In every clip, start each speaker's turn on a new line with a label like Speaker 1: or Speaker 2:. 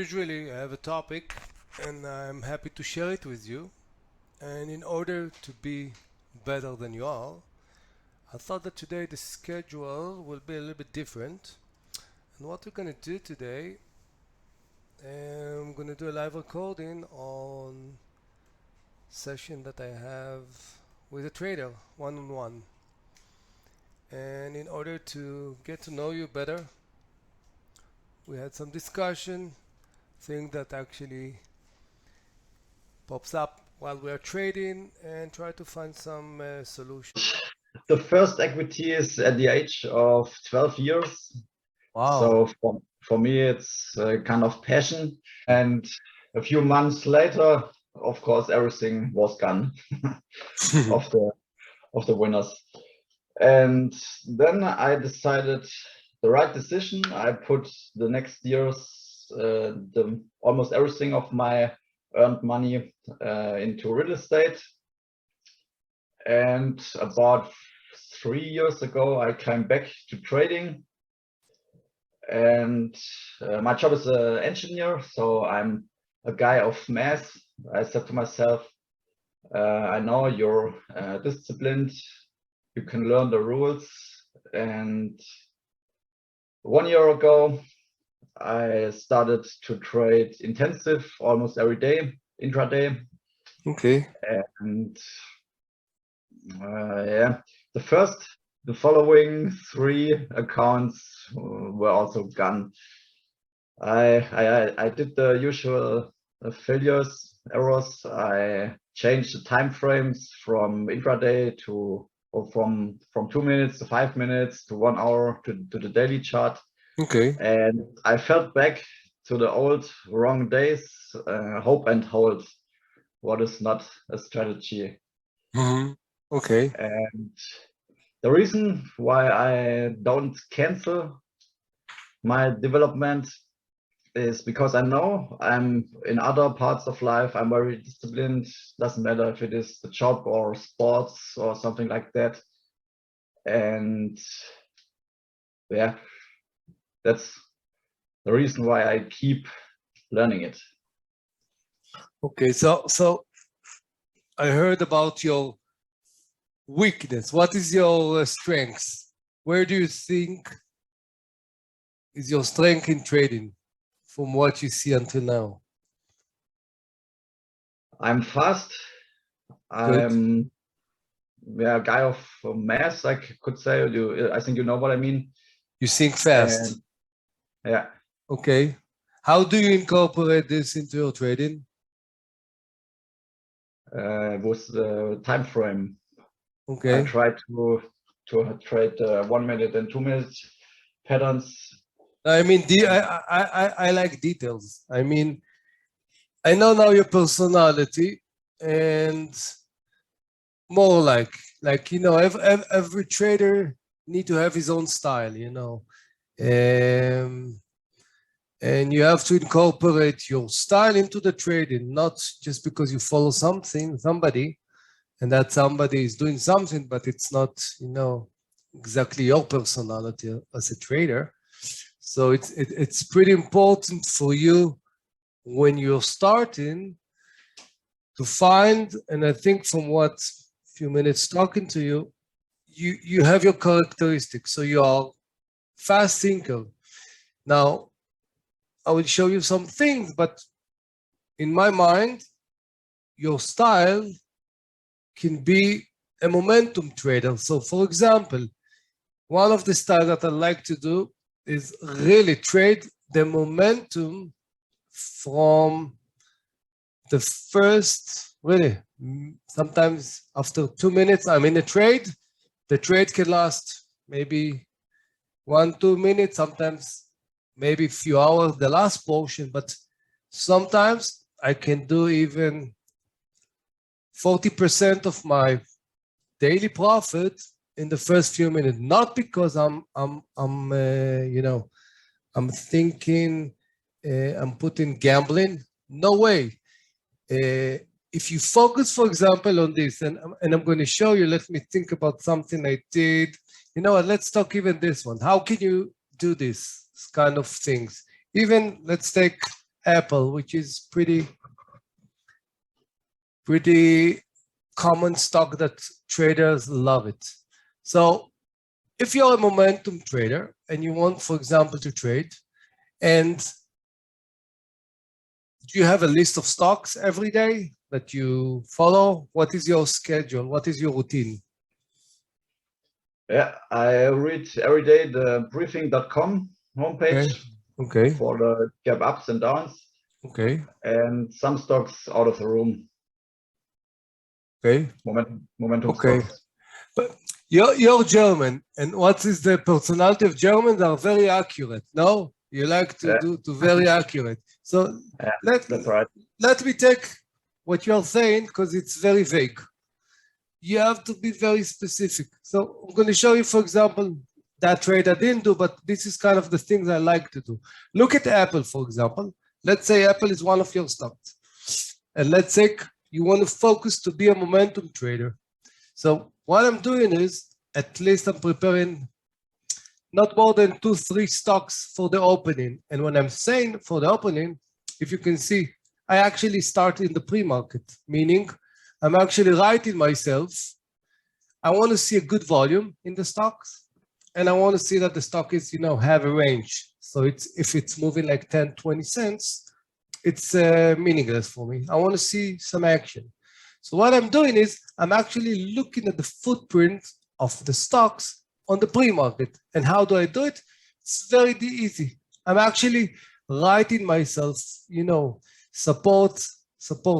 Speaker 1: Usually I have a topic and I'm happy to share it with you. And in order to be better than you are, I thought that today the schedule will be a little bit different. And what we're going to do today, I'm going to do a live recording on session that I have with a trader, one-on-one. And in order to get to know you better, we had some discussion, thing that actually pops up while we are trading, and try to find some solutions.
Speaker 2: The first equity is at the age of 12 years.
Speaker 1: Wow.
Speaker 2: So for me, it's a kind of passion. And a few months later, of course, everything was gone of the winners. And then I decided the right decision. I put the next years almost everything of my earned money into real estate. And about 3 years ago, I came back to trading. And my job is an engineer, so I'm a guy of math. I said to myself, I know you're disciplined, you can learn the rules. And 1 year ago, I started to trade intensive almost every day, intraday.
Speaker 1: Okay.
Speaker 2: And yeah, the following 3 accounts were also gone. I did the usual failures, errors. I changed the time frames from intraday to, or from 2 minutes to 5 minutes to 1 hour to the daily chart.
Speaker 1: Okay.
Speaker 2: And I fell back to the old wrong days, hope and hold. What is not a strategy?
Speaker 1: Okay.
Speaker 2: And the reason why I don't cancel my development is because I know I'm in other parts of life, I'm very disciplined. Doesn't matter if it is the job or sports or something like that. And yeah, that's the reason why I keep learning it.
Speaker 1: Okay. So I heard about your weakness. What is your strength? Where do you think is your strength in trading from what you see until now?
Speaker 2: I'm fast. I'm a guy of math, I could say. I think you know what I mean.
Speaker 1: You think fast.
Speaker 2: And, yeah.
Speaker 1: Okay. How do you incorporate this into your trading?
Speaker 2: With the time frame.
Speaker 1: Okay.
Speaker 2: I try to trade 1 minute and 2 minute patterns.
Speaker 1: I mean, I like details. I mean, I know now your personality, and more like you know, every trader need to have his own style, you know, and you have to incorporate your style into the trading, not just because you follow somebody, and that somebody is doing something, but it's not, you know, exactly your personality as a trader. So it's pretty important for you when you're starting to find, and I think from what few minutes talking to you, you have your characteristics. So you are fast thinker. Now, I will show you some things, but in my mind, your style can be a momentum trader. So for example, one of the styles that I like to do is really trade the momentum from the first, really, sometimes after 2 minutes, I'm in a trade. The trade can last maybe 1-2 minutes, sometimes maybe a few hours, the last portion, but sometimes I can do even 40% of my daily profit in the first few minutes, not because I'm you know, I'm thinking I'm putting gambling. No way. If you focus, for example, on this, and I'm going to show you, let me think about something I did. You know what, let's talk even this one. How can you do this kind of things? Even let's take Apple, which is pretty common stock that traders love it. So if you're a momentum trader and you want, for example, to trade, and do you have a list of stocks every day that you follow? What is your schedule? What is your routine?
Speaker 2: Yeah, I read every day the briefing.com homepage
Speaker 1: Okay.
Speaker 2: for the gap ups and downs.
Speaker 1: Okay.
Speaker 2: And some stocks out of the room.
Speaker 1: Okay.
Speaker 2: Momentum
Speaker 1: Okay.
Speaker 2: stocks.
Speaker 1: But you're German, and what is the personality of Germans are very accurate. No, you like to do very accurate. So
Speaker 2: that's right.
Speaker 1: Let me take what you're saying because it's very vague. You have to be very specific. So I'm going to show you, for example, that trade I didn't do, but this is kind of the things I like to do. Look at Apple, for example. Let's say Apple is one of your stocks. And let's say you want to focus to be a momentum trader. So what I'm doing is, at least I'm preparing not more than 2-3 stocks for the opening. And when I'm saying for the opening, if you can see, I actually start in the pre-market, meaning I'm actually writing myself. I want to see a good volume in the stocks, and I want to see that the stock is, have a range. So if it's moving like 10, 20 cents, it's meaningless for me. I want to see some action. So what I'm doing is I'm actually looking at the footprint of the stocks on the pre-market. And how do I do it? It's very easy. I'm actually writing myself, support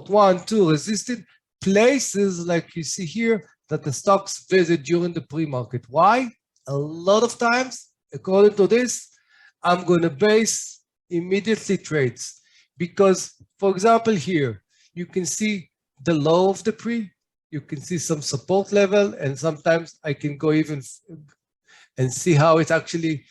Speaker 1: 1, 2, resistance, places like you see here that the stocks visit during the pre-market. Why? A lot of times, according to this, I'm going to base immediately trades. Because, for example, here, you can see the low of the pre, you can see some support level, and sometimes I can go even and see how it actually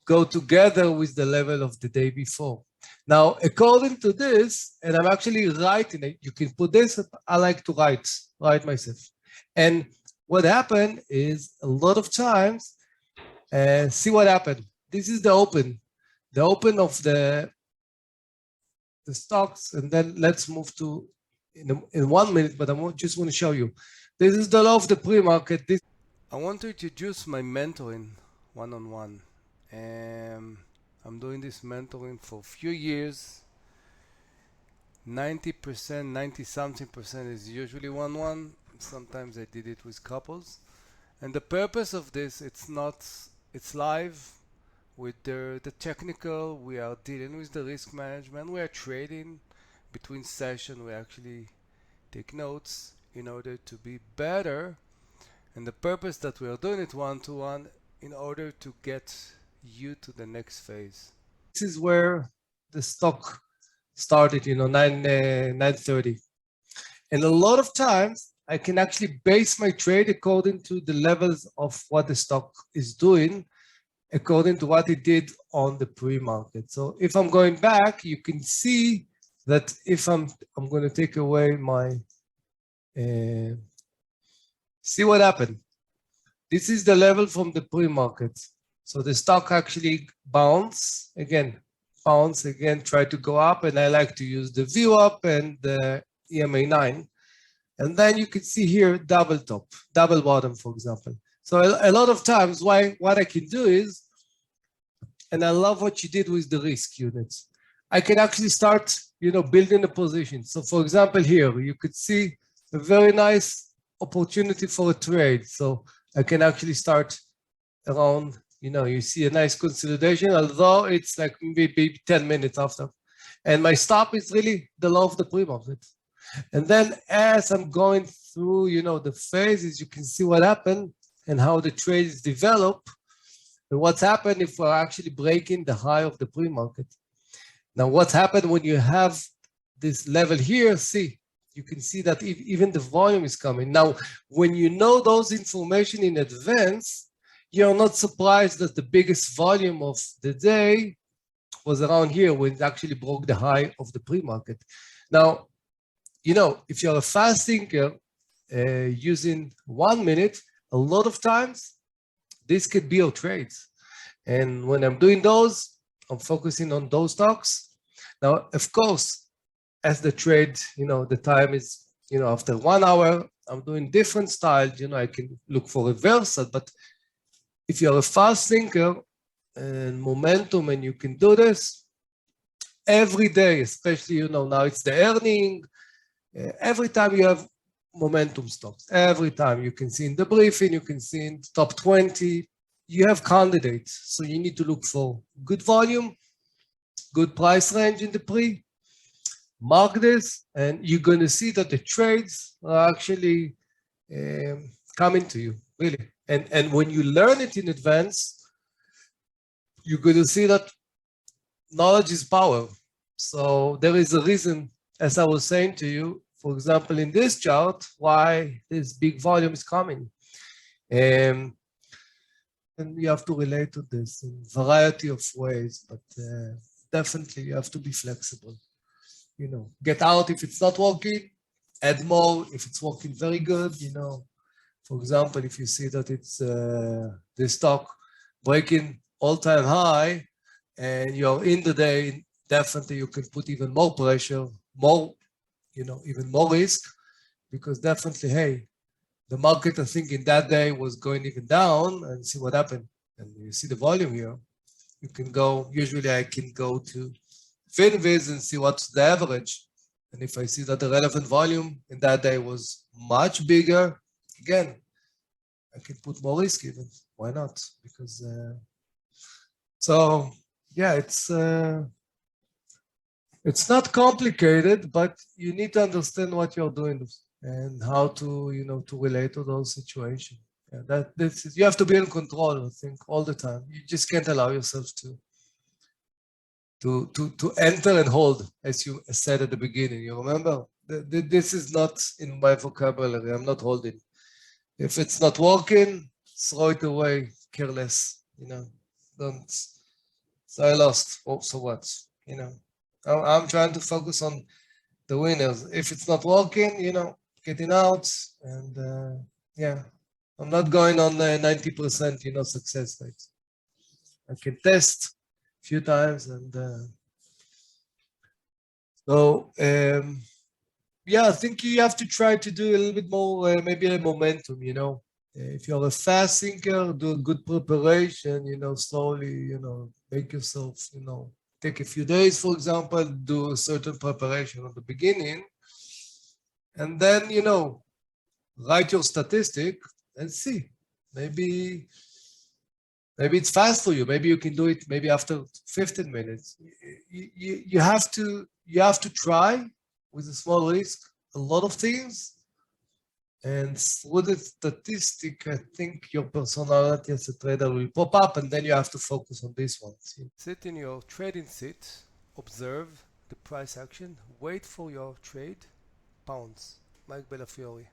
Speaker 1: go together with the level of the day before. Now, according to this, and I'm actually writing it, you can put this, I like to write myself. And what happened is a lot of times, see what happened. This is the open of the stocks, and then let's move to in 1 minute, but I just want to show you. This is the low of the pre-market. I want to introduce my mentoring one-on-one. I'm doing this mentoring for a few years. 90%, 90 something percent is usually one-one. Sometimes I did it with couples. And the purpose of this, it's live with the technical. We are dealing with the risk management. We are trading between sessions. We actually take notes in order to be better. And the purpose that we are doing it one-to-one in order to get you to the next phase. This is where the stock started, 9:30. And a lot of times I can actually base my trade according to the levels of what the stock is doing, according to what it did on the pre-market. So if I'm going back, you can see that if I'm going to take away my, see what happened. This is the level from the pre-market. So the stock actually bounce again, try to go up, and I like to use the view up and the EMA 9. And then you can see here double top, double bottom, for example. So a lot of times what I can do is, and I love what you did with the risk units, I can actually start, building a position. So for example, here you could see a very nice opportunity for a trade. So I can actually start around, you see a nice consolidation, although it's like maybe 10 minutes after. And my stop is really the low of the pre-market. And then as I'm going through, the phases, you can see what happened and how the trades develop and what's happened if we're actually breaking the high of the pre-market. Now, what's happened when you have this level here, see, you can see that even the volume is coming. Now, when you know those information in advance, you're not surprised that the biggest volume of the day was around here when it actually broke the high of the pre-market. Now, if you're a fast thinker using 1 minute, a lot of times, this could be your trades. And when I'm doing those, I'm focusing on those stocks. Now, of course, as the trade, the time is, after 1 hour, I'm doing different styles, I can look for reversal, but if you're a fast thinker and momentum and you can do this every day, especially, now it's the earning, every time you have momentum stocks, every time you can see in the briefing, you can see in the top 20, you have candidates. So you need to look for good volume, good price range in the pre, mark this, and you're going to see that the trades are actually coming to you, really. And when you learn it in advance, you're going to see that knowledge is power. So there is a reason, as I was saying to you, for example, in this chart, why this big volume is coming. And you have to relate to this in a variety of ways, but definitely you have to be flexible. Get out if it's not working, add more if it's working very good. For example, if you see that it's the stock breaking all-time high and you're in the day, definitely you can put even more pressure, even more risk, because definitely, hey, the market, I think, in that day was going even down, and see what happened. And you see the volume here. You can go, usually I can go to Finviz and see what's the average. And if I see that the relevant volume in that day was much bigger, again, I can put more risk even. Why not? Because, so yeah, it's not complicated, but you need to understand what you're doing and how to, to relate to those situations. Yeah, you have to be in control, I think, all the time. You just can't allow yourself to enter and hold, as you said at the beginning. You remember? This is not in my vocabulary. I'm not holding. If it's not working, throw it away, careless. Don't. So I lost. Oh, so what? I'm trying to focus on the winners. If it's not working, getting out, and yeah, I'm not going on 90%, success rate. I can test a few times, and so yeah, I think you have to try to do a little bit more, maybe a momentum. If you're a fast thinker, do a good preparation. Slowly, make yourself, take a few days, for example, do a certain preparation at the beginning, and then, write your statistic and see. Maybe it's fast for you. Maybe you can do it maybe after 15 minutes. You have to try with a small risk a lot of things. And through the statistic, I think your personality as a trader will pop up, and then you have to focus on this one. Sit in your trading seat, observe the price action, wait for your trade, pounce, Mike Bellafiore.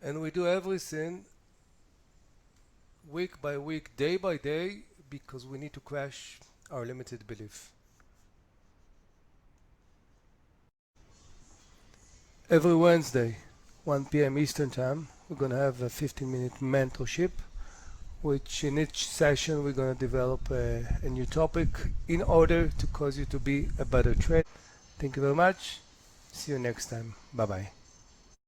Speaker 1: And we do everything week by week, day by day, because we need to crash our limited belief. Every Wednesday, 1 p.m. Eastern Time, we're going to have a 15-minute mentorship, which in each session we're going to develop a new topic in order to cause you to be a better trader. Thank you very much. See you next time. Bye-bye.